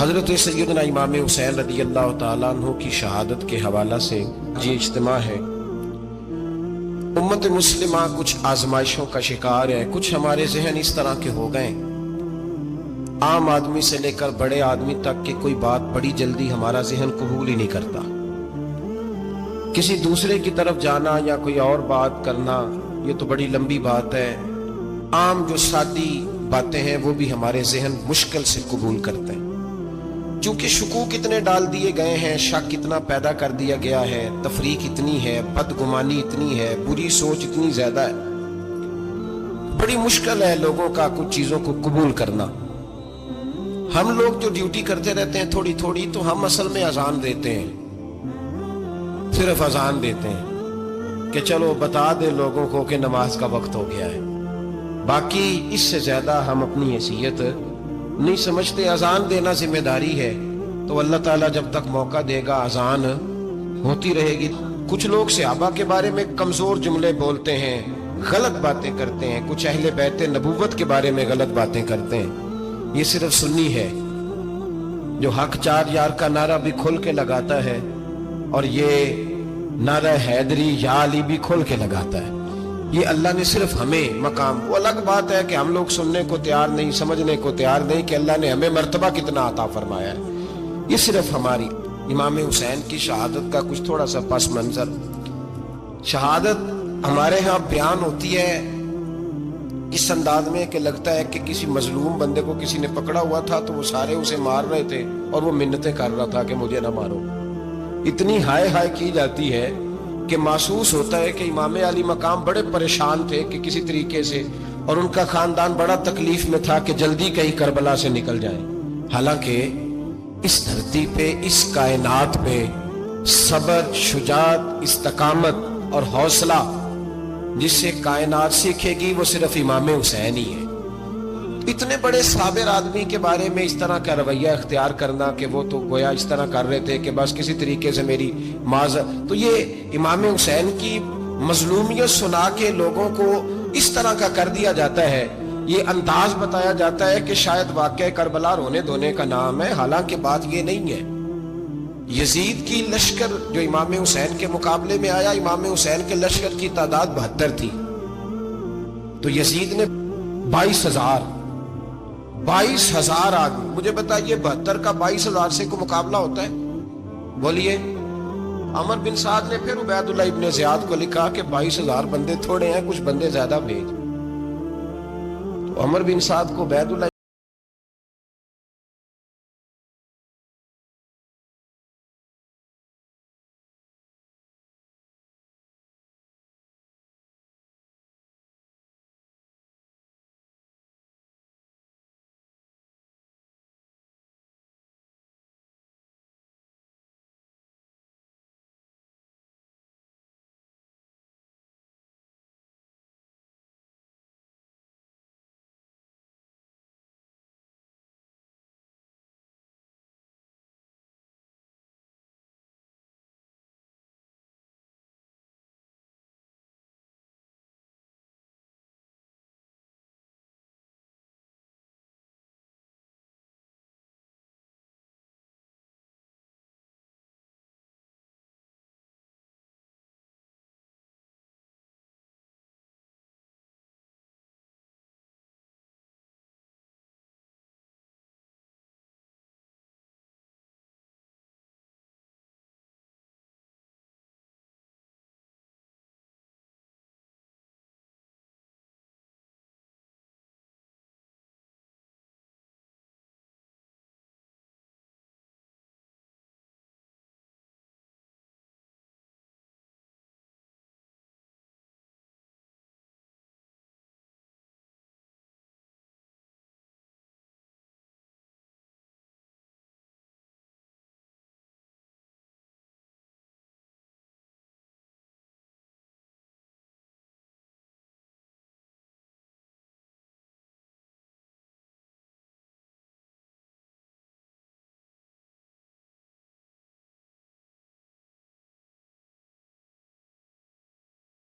हजरत सैयदना इमाम हुसैन रज़ी अल्लाह तआला अन्हु की शहादत के हवाला से ये इज्तिमा है। उम्मत मुस्लिमा कुछ आजमाइशों का शिकार है। कुछ हमारे जहन इस तरह के हो गए, आम आदमी से लेकर बड़े आदमी तक की कोई बात बड़ी जल्दी हमारा जहन कबूल ही नहीं करता। किसी दूसरे की तरफ जाना या कोई और बात करना, ये तो बड़ी लंबी बात है। आम जो सादी बातें हैं वो भी हमारे जहन मुश्किल से कबूल करते हैं, क्योंकि शकूक इतने डाल दिए गए हैं, शक इतना पैदा कर दिया गया है, तफरीक इतनी है, बदगुमानी इतनी है, बुरी सोच इतनी ज्यादा है, बड़ी मुश्किल है लोगों का कुछ चीजों को कबूल करना। हम लोग जो ड्यूटी करते रहते हैं थोड़ी थोड़ी, तो हम असल में अजान देते हैं, सिर्फ अजान देते हैं कि चलो बता दे लोगों को कि नमाज का वक्त हो गया है। बाकी इससे ज्यादा हम अपनी हैसियत नहीं समझते। अजान देना जिम्मेदारी है, तो अल्लाह ताला जब तक मौका देगा अजान होती रहेगी। कुछ लोग सहाबा के बारे में कमजोर जुमले बोलते हैं, गलत बातें करते हैं, कुछ अहले बैत नबूवत के बारे में गलत बातें करते हैं। ये सिर्फ सुन्नी है जो हक चार यार का नारा भी खोल के लगाता है, और ये नारा हैदरी या अली भी खोल के लगाता है। ये अल्लाह ने सिर्फ हमें मकाम, वो अलग बात है कि हम लोग सुनने को तैयार नहीं, समझने को तैयार नहीं कि अल्लाह ने हमें मर्तबा कितना अता फरमाया है। ये सिर्फ हमारी इमाम हुसैन की शहादत का कुछ थोड़ा सा पस मंजर। शहादत हमारे यहाँ बयान होती है इस अंदाज में कि लगता है कि किसी मजलूम बंदे को किसी ने पकड़ा हुआ था, तो वो सारे उसे मार रहे थे और वो मिन्नतें कर रहा था कि मुझे ना मारो। इतनी हाय हाय की जाती है कि महसूस होता है कि इमाम अली मकाम बड़े परेशान थे कि किसी तरीके से, और उनका खानदान बड़ा तकलीफ में था कि जल्दी कहीं करबला से निकल जाए। हालांकि इस धरती पे, इस कायनात पे सबर, शुजात, इस्तकामत और हौसला जिससे कायनात सीखेगी वो सिर्फ इमाम हुसैन ही है। इतने बड़े साबिर आदमी के बारे में इस तरह का रवैया इख्तियार करना कि वो तो गोया इस तरह कर रहे थे कि बस किसी तरीके से मेरी माज़, तो ये इमाम हुसैन की मजलूमियत सुना के लोगों को इस तरह का कर दिया जाता है। ये अंदाज बताया जाता है कि शायद वाक़या करबला रोने धोने का नाम है, हालांकि बात ये नहीं है। यजीद की लश्कर जो इमाम हुसैन के मुकाबले में आया, इमाम हुसैन के लश्कर की तादाद 72 थी, तो यजीद ने 22,000 आदमी। मुझे बताइए 72 का 22,000 से को मुकाबला होता है? बोलिए। अमर बिन साद ने फिर उबैदुल्लाह इब्ने ज़ियाद को लिखा कि 22,000 बंदे थोड़े हैं, कुछ बंदे ज्यादा भेज। तो अमर बिन साद को उबैदुल्लाह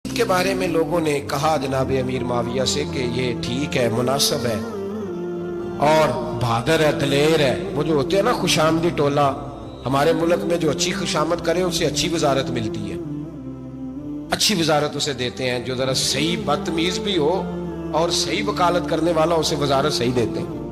के बारे में लोगों ने कहा जनाब अमीर माविया से कि ये ठीक है, मुनासिब है, और बहादुर है, दलेर है, वो जो होते हैं ना खुशामदी टोला, हमारे मुल्क में जो अच्छी खुशामद करे उसे अच्छी वजारत मिलती है, अच्छी वजारत उसे देते हैं। जो जरा सही बदतमीज भी हो और सही वकालत करने वाला, उसे वजारत सही देते हैं।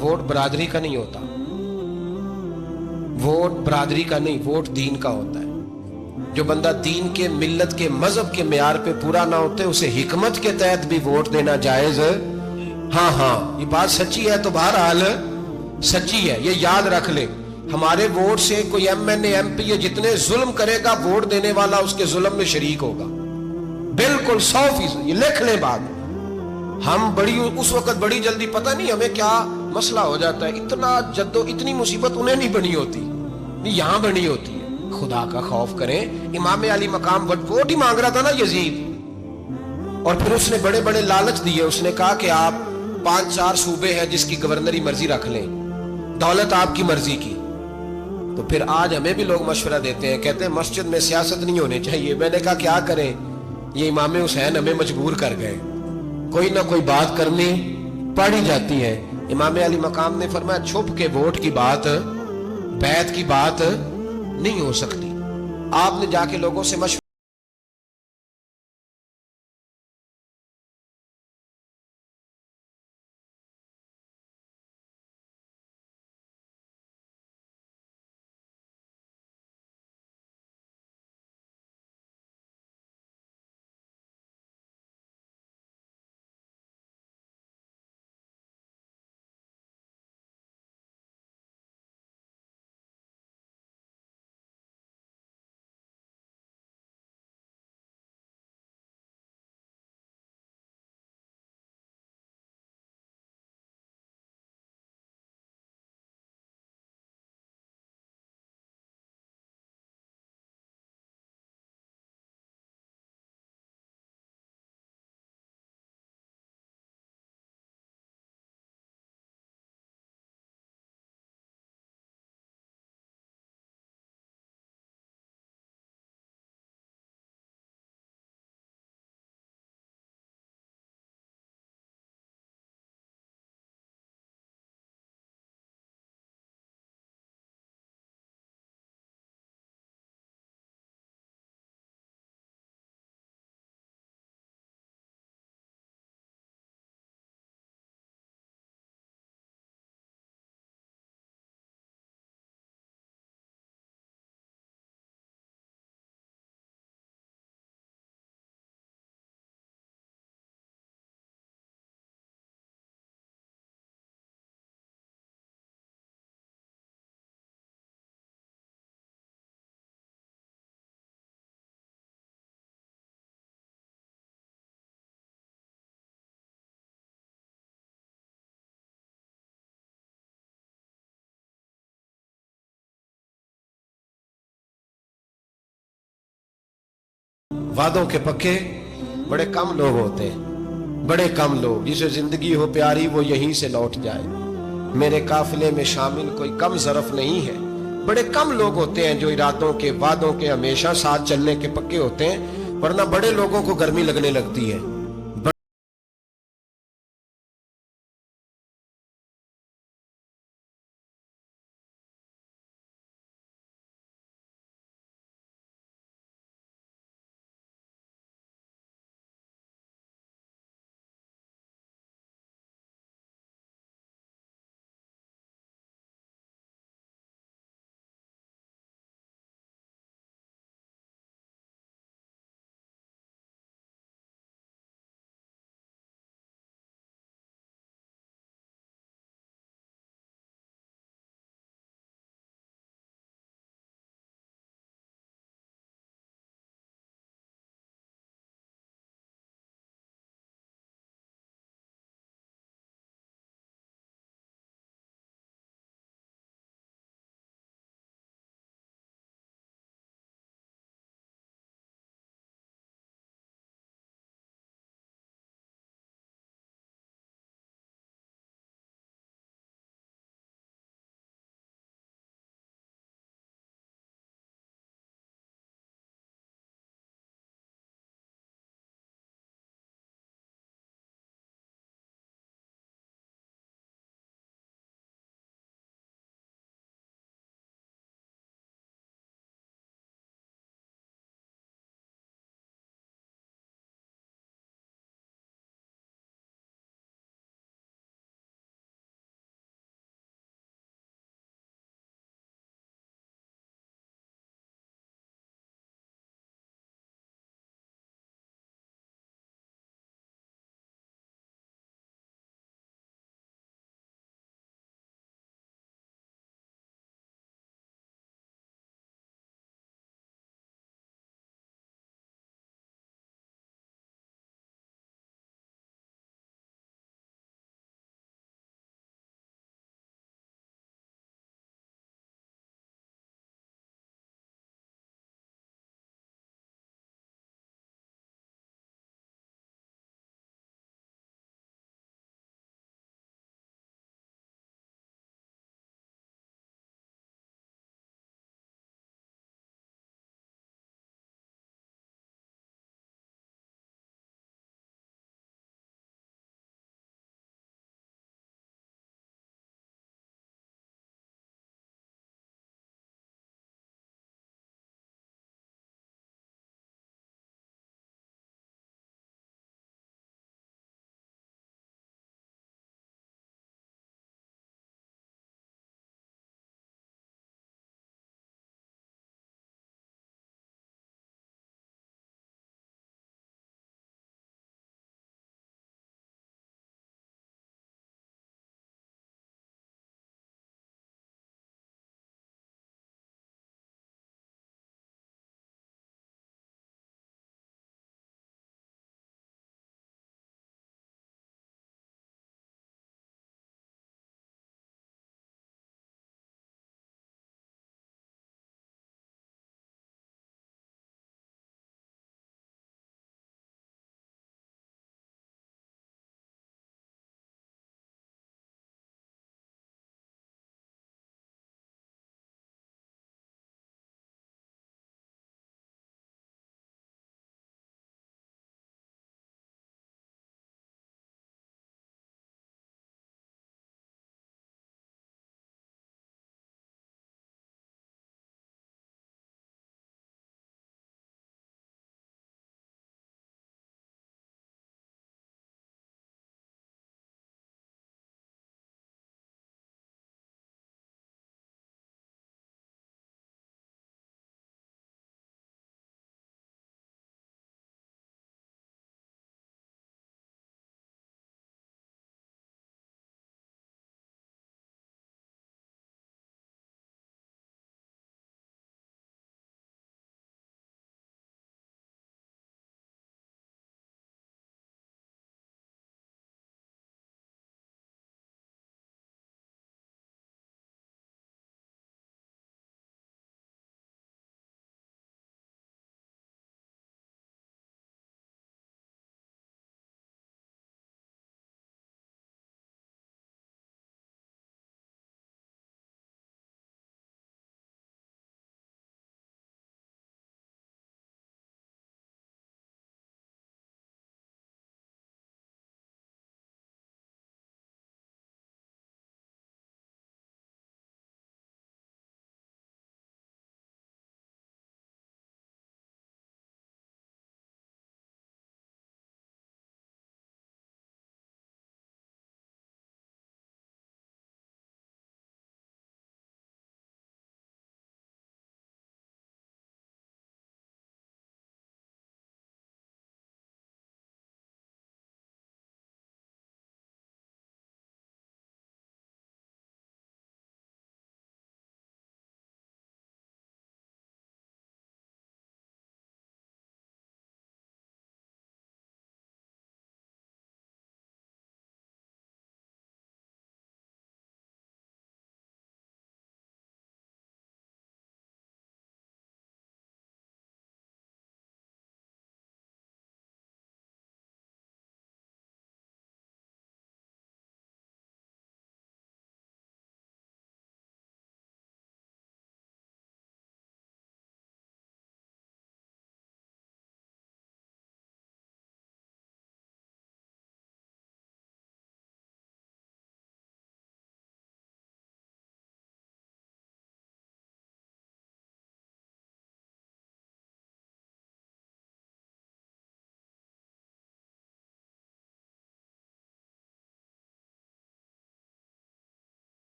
वोट बरादरी का नहीं होता, वोट बरादरी का नहीं, वोट दीन का होता है। जो बंदा दीन के, मिल्लत के, मजहब के मेयार पे पूरा ना होते उसे हिकमत के तहत भी वोट देना जायज है। हाँ हाँ, ये बात सच्ची है तो बहरहाल सच्ची है, ये याद रख ले। हमारे वोट से कोई एमएनए एमपी जितने जुल्म करेगा, वोट देने वाला उसके जुल्म में शरीक होगा, बिल्कुल 100%। ये लिख ले बात। हम बड़ी उस वक्त बड़ी जल्दी, पता नहीं हमें क्या मसला हो जाता है, इतना जद्दो, इतनी मुसीबत उन्हें नहीं बनी होती, नहीं यहां बनी होती है। खुदा का खौफ करें। इमाम अली मकाम वोट ही मांग रहा था ना यजीद, और फिर उसने बड़े बड़े लालच दिए। उसने कहा कि आप 5-4 सूबे हैं जिसकी गवर्नरी मर्जी रख लें, दौलत आपकी मर्जी की। तो फिर आज हमें भी लोग मशवरा देते हैं, कहते हैं मस्जिद में सियासत नहीं होनी चाहिए। मैंने कहा क्या करें, ये इमाम हुसैन हमें मजबूर कर गए, कोई ना कोई बात करनी पड़ ही जाती है। इमाम अली मकाम ने फरमाया छुप के वोट की बात, बैत की बात नहीं हो सकती। आपने जाके लोगों से मशवरा, वादों के पक्के बड़े कम लोग होते हैं, बड़े कम लोग। जिसे जिंदगी हो प्यारी वो यहीं से लौट जाए, मेरे काफिले में शामिल कोई कम ज़रफ नहीं है। बड़े कम लोग होते हैं जो इरादों के, वादों के हमेशा साथ चलने के पक्के होते हैं, वरना बड़े लोगों को गर्मी लगने लगती है।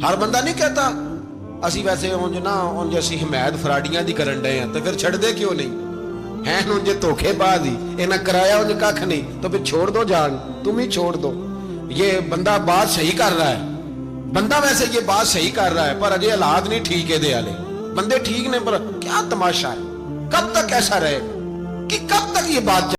हर बंदा नहीं कहता ਅਸੀਂ ਵੈਸੇ ਉਂਝ ਨਾ ਉਂਝ ਅਸੀਂ ਹਮਾਇਤ ਫਰਾਡੀਆਂ ਦੀ ਕਰਨ ਡਏ ਆ, ਤੇ ਫਿਰ ਛੱਡਦੇ ਕਿਉਂ ਨਹੀਂ हैं? ਉਂਝ ਧੋਖੇਬਾਜ਼ ही इन्हें कराया ਉਂਝ कख नहीं, तो फिर छोड़ दो जान, तुम ही छोड़ दो। ये बंदा बात सही कर रहा है, बंदा वैसे ये बात सही कर रहा है, पर अजय हालात नहीं ठीक है दे वाले बंदे ठीक ने, पर क्या तमाशा है, कब तक ऐसा रहेगा कि कब तक ये बात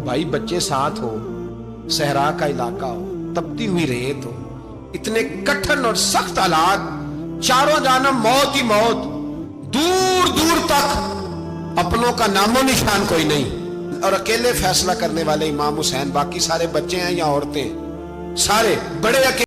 भाई बच्चे साथ हो, सहरा का इलाका हो, तपती हुई रेत हो, इतने कठिन और सख्त हालात, चारों जानब मौत ही मौत, दूर दूर तक अपनों का नामो निशान कोई नहीं, और अकेले फैसला करने वाले इमाम हुसैन, बाकी सारे बच्चे हैं या औरतें, सारे बड़े अकेले।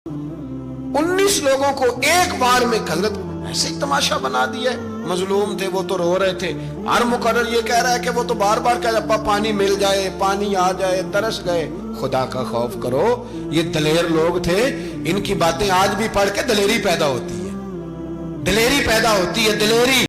19 लोगों को एक बार में हजरत ऐसे ही तमाशा बना दिया है। मजलूम थे वो तो रो रहे थे, हर मुकर्रर ये कह रहा है कि वो तो बार बार कह अब्बा पानी मिल जाए, पानी आ जाए, तरस गए। खुदा का खौफ करो, ये दलेर लोग थे, इनकी बातें आज भी पढ़ के दलेरी पैदा होती है, दलेरी पैदा होती है, दलेरी।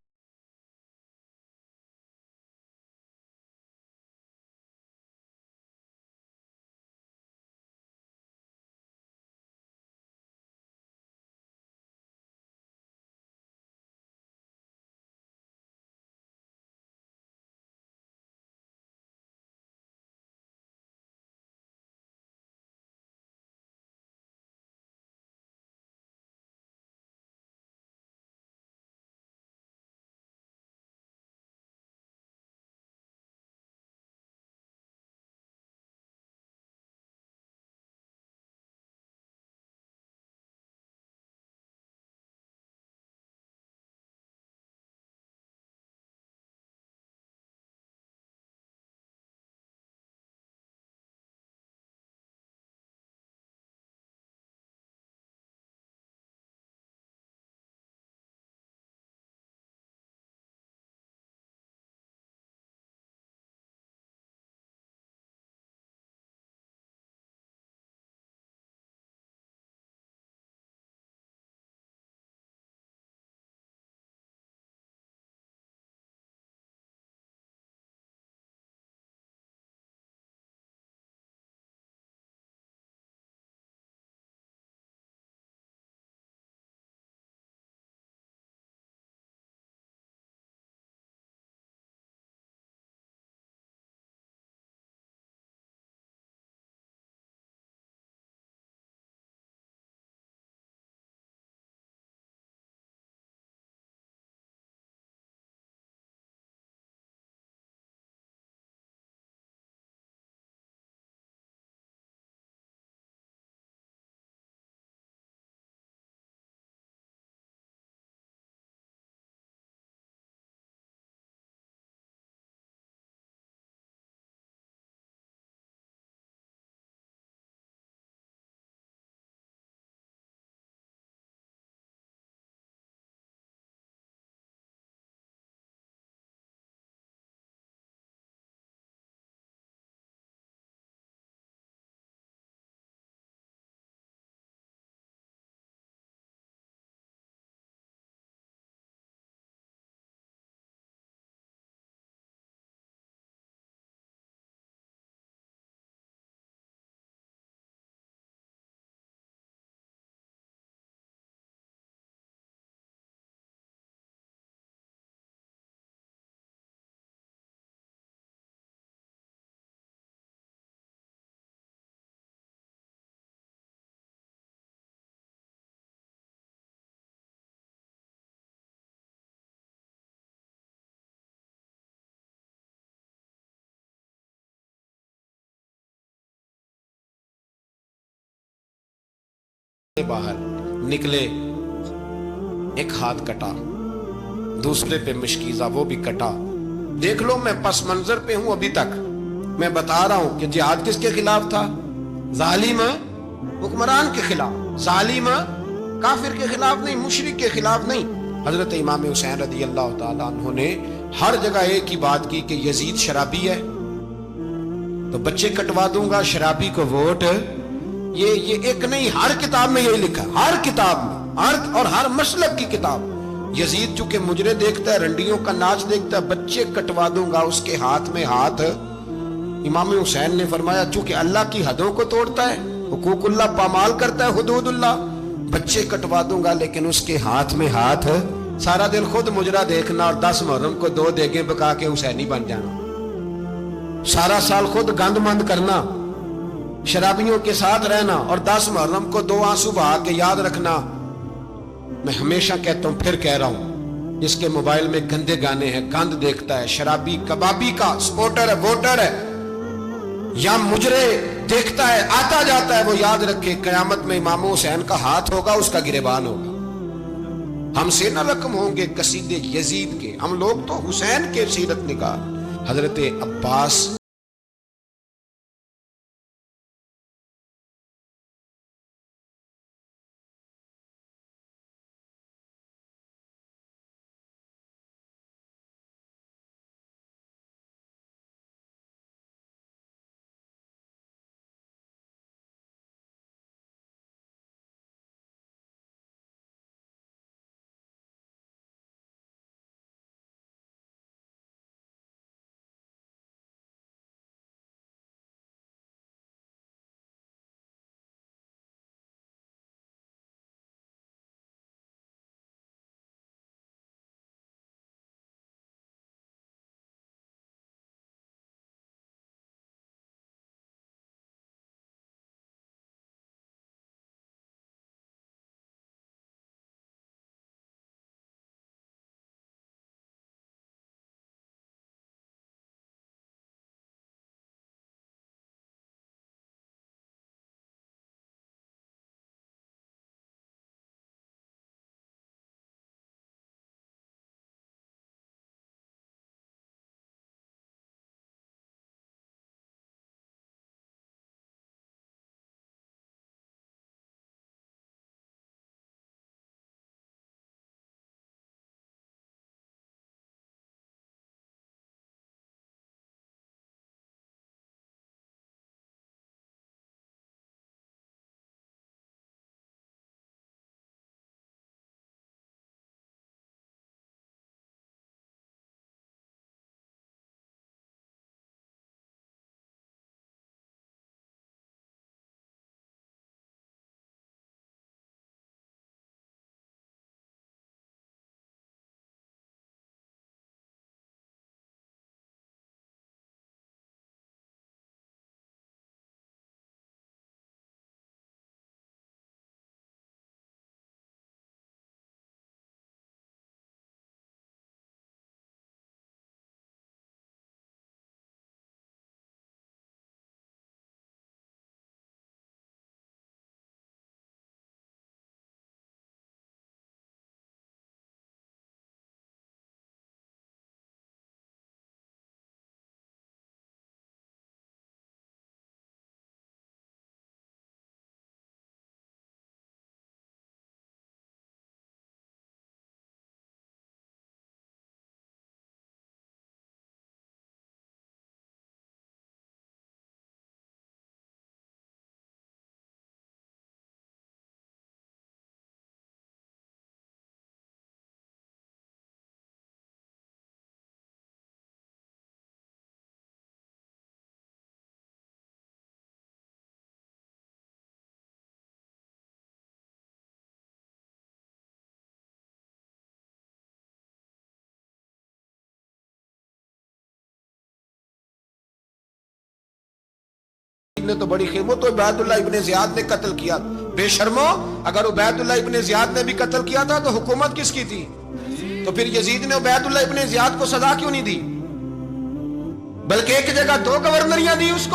बाहर निकले, एक हाथ कटा, दूसरे पे मुश्कीजा, वो भी कटा। देख लो मैं पस मंजर पे हूं अभी तक। मैं बता रहा हूं कि जिहाद किसके खिलाफ था? जालिम हुक्मरान के खिलाफ, जालिम काफिर के खिलाफ नहीं, मुशरिक के खिलाफ नहीं। हजरत इमाम हुसैन रज़ी अल्लाह तआला अन्हु ने हर जगह एक ही बात की कि यजीद शराबी है तो बच्चे कटवा दूंगा, शराबी को वोट। ये एक नहीं, हर किताब में यही लिखा, हर किताब में, हर मसलब की किताब। यजीद चूंकि मुजरे देखता है, रंडियों का नाच देखता है, बच्चे कटवा दूंगा, उसके हाथ में हाथ। इमाम हुसैन ने फरमाया चूंकि अल्लाह की हदों को तोड़ता है, हुकूकुल्लाह पामाल करता है, हुदूदुल्लाह, बच्चे कटवा दूंगा लेकिन उसके हाथ में हाथ। सारा दिन खुद मुजरा देखना और 10 मुहर्रम को 2 देगे पका के हुसैनी बन जाना। सारा साल खुद गंद मंद करना, शराबियों के साथ रहना और 10 मुहर्रम को 2 आंसू बहा के याद रखना। मैं हमेशा कहता हूं, फिर कह रहा हूं, जिसके मोबाइल में गंदे गाने हैं, गंद देखता है, शराबी कबाबी का सपोर्टर है, वोटर है, या मुजरे देखता है, आता जाता है, वो याद रखे कयामत में इमाम हुसैन का हाथ होगा, उसका गिरेबान होगा। हमसे न रकम होंगे कसीदे यजीद के, हम लोग तो हुसैन के सीरत निगार। हजरत अब्बास ने तो बड़ी खिदमत, वो तो उबैदुल्लाह इब्ने ज़ियाद ने कत्ल किया। बेशर्मो, अगर उबैदुल्लाह इब्ने ज़ियाद ने भी कत्ल किया था तो हुकूमत किसकी थी? तो फिर यजीद ने उबैदुल्लाह इब्ने ज़ियाद को सजा क्यों नहीं दी, बल्कि एक जगह 2 गवर्नरियां दी उसको?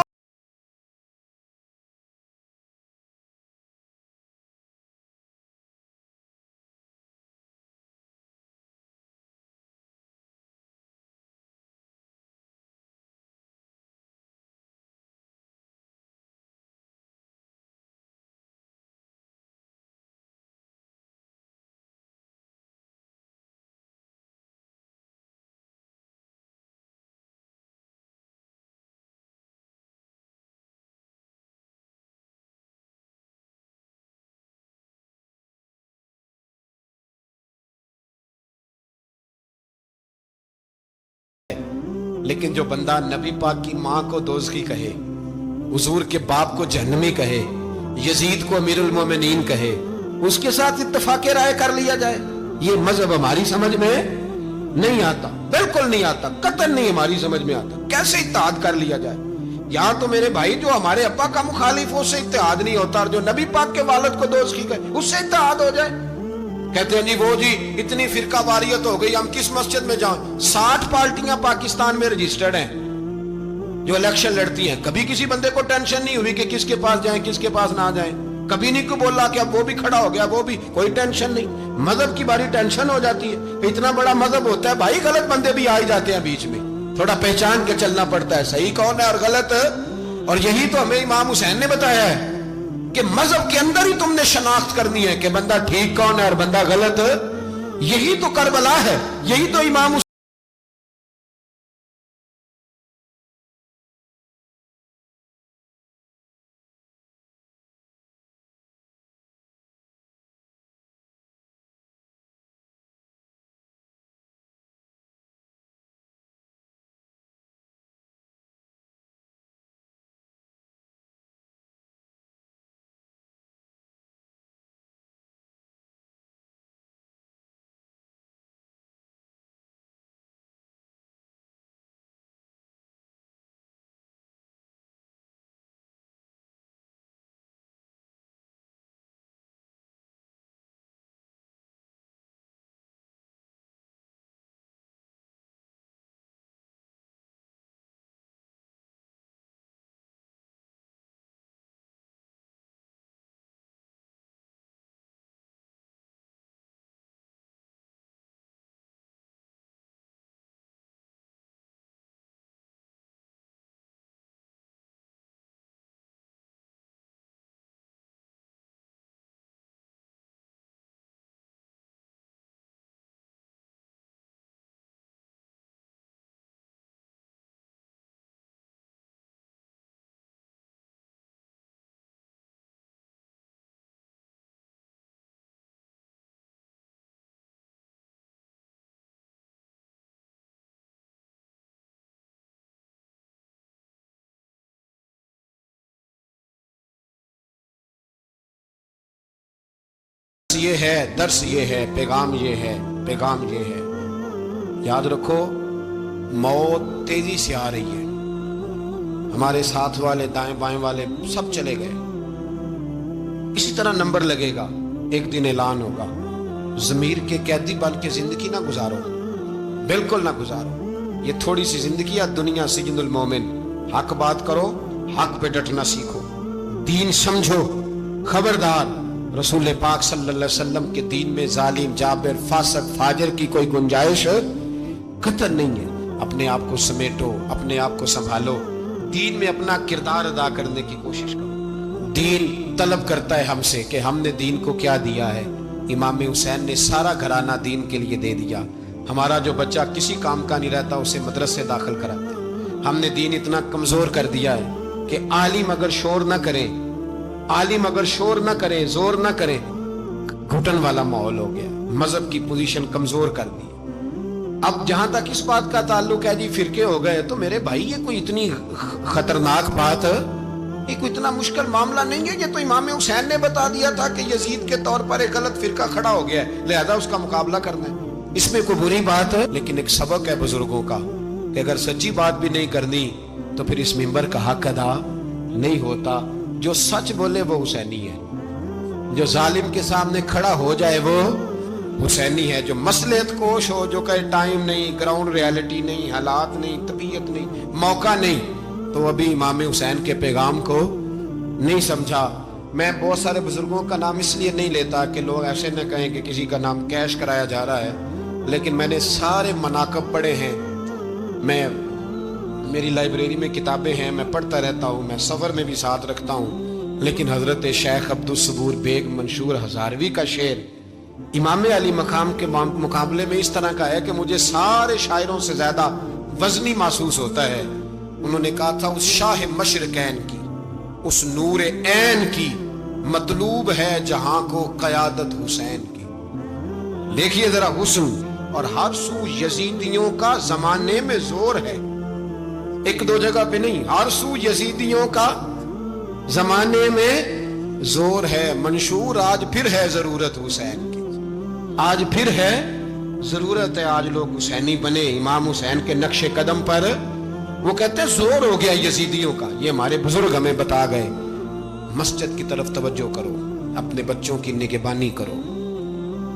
लेकिन जो बंदा नबी पाक की मां को दोज़खी कहे, हुजूर के बाप को जहन्नमी कहे, यजीद को अमीरुल मोमिनीन कहे, उसके साथ इत्तफाक़े राय कर लिया जाए, ये मजहब हमारी समझ में नहीं आता, बिल्कुल नहीं आता, कतई नहीं हमारी समझ में आता। कैसे इत्तेहाद कर लिया जाए? यहां तो मेरे भाई जो हमारे अब्बा का मुखालिफ, उससे इत्तेहाद नहीं होता, और जो नबी पाक के वालिद को दोज़खी कहे उससे इत्तेहाद हो जाए। कहते हैं जी वो जी इतनी फिरका वारियत हो गई, हम किस मस्जिद में जाएं? 60 पार्टियां पाकिस्तान में रजिस्टर्ड हैं जो इलेक्शन लड़ती हैं। कभी किसी बंदे को टेंशन नहीं हुई कि किसके पास जाएं किसके पास ना जाएं। कभी नहीं को बोला कि अब वो भी खड़ा हो गया, वो भी, कोई टेंशन नहीं। मजहब की बारी टेंशन हो जाती है। इतना बड़ा मजहब होता है भाई, गलत बंदे भी आ ही जाते हैं बीच में, थोड़ा पहचान के चलना पड़ता है सही कौन है और गलत। और यही तो हमें इमाम हुसैन ने बताया है कि मजहब के अंदर ही तुमने शनाख्त करनी है कि बंदा ठीक कौन है और बंदा गलत। यही तो करबला है, यही तो इमाम ये है, दर्स ये है, पैगाम ये है, पैगाम ये है। याद रखो मौत तेजी से आ रही है। हमारे साथ वाले दाएं बाएं वाले सब चले गए। इसी तरह नंबर लगेगा, एक दिन ऐलान होगा। ज़मीर के कैदी बन के जिंदगी ना गुजारो, बिल्कुल ना गुजारो। ये थोड़ी सी जिंदगी है दुनिया सिजनुल मोमिन। हक बात करो, हक पे डटना सीखो, दीन समझो। खबरदार, रसूल पाक सल्लल्लाहु अलैहि वसल्लम के दीन में जालिम, जाबिर, फासिक, फाजिर की कोई गुंजाइश कतई नहीं है। अपने आप को समेटो, अपने आप को संभालो, दीन में अपना किरदार अदा करने की कोशिश करो। दीन तलब करता है हमसे कि हमने दीन को क्या दिया है। इमाम हुसैन ने सारा घराना दीन के लिए दे दिया। हमारा जो बच्चा किसी काम का नहीं रहता उसे मदरसे दाखिल कराते। हमने दीन इतना कमजोर कर दिया है कि आलिम अगर शोर ना करें, आलिम अगर शोर ना करे, जोर ना करे, घुटन वाला माहौल हो गया। मजहब की पोजीशन कमजोर कर दी। अब जहां तक इस बात का ताल्लुक है जी फिरके हो गए, तो मेरे भाई ये कोई इतनी खतरनाक बात है, ये कोई इतना मुश्किल मामला नहीं है। ये तो इमाम हुसैन ने बता दिया था कि यजीद के तौर पर एक गलत फिरका खड़ा हो गया है, लिहाजा उसका मुकाबला करना है। इसमें कोई बुरी बात है, लेकिन एक सबक है बुजुर्गों का कि अगर सच्ची बात भी नहीं करनी तो फिर इस मिंबर का हक अदा नहीं होता। जो सच बोले वो हुसैनी है, जो जालिम के सामने खड़ा हो जाए वो हुसैनी है। जो मसलहत कोश हो, जो कहे टाइम नहीं, ग्राउंड रियलिटी नहीं, हालात नहीं, तबीयत नहीं, मौका नहीं, तो अभी इमाम हुसैन के पैगाम को नहीं समझा। मैं बहुत सारे बुजुर्गों का नाम इसलिए नहीं लेता कि लोग ऐसे न कहें कि किसी का नाम कैश कराया जा रहा है, लेकिन मैंने सारे मनाकब पढ़े हैं। मेरी लाइब्रेरी में किताबें हैं, मैं पढ़ता रहता हूँ, मैं सफ़र में भी साथ रखता हूँ। लेकिन हज़रत शेख अब्दुल सबूर बेग मंशूर हज़ारवी का शेर इमाम अली मकाम के मुकाबले में इस तरह का है कि मुझे सारे शायरों से ज्यादा वजनी महसूस होता है। उन्होंने कहा था, उस शाह मशरकैन की, उस नूर ऐन की मतलूब है जहां को क़यादत हुसैन की। देखिए जरा हुस्न, और हर सू यजीदियों का जमाने में जोर है। एक दो जगह पे नहीं, हर सू यजीदियों का जमाने में जोर है। मंशूर आज फिर है जरूरत हुसैन की, आज फिर है जरूरत है। आज लोग हुसैनी बने, इमाम हुसैन के नक्शे कदम पर। वो कहते हैं जोर हो गया यजीदियों का। ये हमारे बुजुर्ग हमें बता गए। मस्जिद की तरफ तवज्जो करो, अपने बच्चों की निगहबानी करो।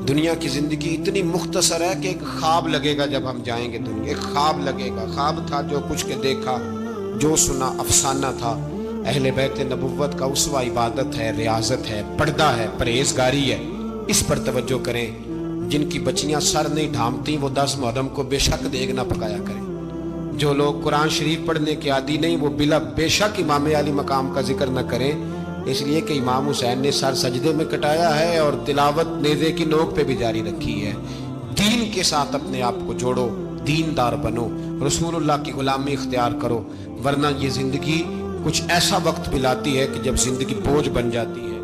दुनिया की जिंदगी इतनी मुख्तसर है कि एक ख्वाब लगेगा जब हम जाएंगे दुनिया, एक ख्वाब लगेगा। ख्वाब था जो कुछ के देखा, जो सुना अफसाना था। अहले बैत नबुव्वत का उसवा इबादत है, रियाजत है, पर्दा है, परहेजगारी है। इस पर तवज्जो करें। जिनकी बच्चियां सर नहीं ढांपती वो 10 मुहर्रम को बेशक देग ना पकाया करें। जो लोग कुरान शरीफ पढ़ने के आदी नहीं वो बिला बेशक इमाम अली मकाम का जिक्र न करें, इसलिए कि इमाम हुसैन ने सर सजदे में कटाया है और तिलावत नेज़े की नोक पे भी जारी रखी है। दीन के साथ अपने आप को जोड़ो, दीनदार बनो, रसूलुल्लाह की गुलामी इख्तियार करो, वरना ये जिंदगी कुछ ऐसा वक्त मिलाती है कि जब जिंदगी बोझ बन जाती है।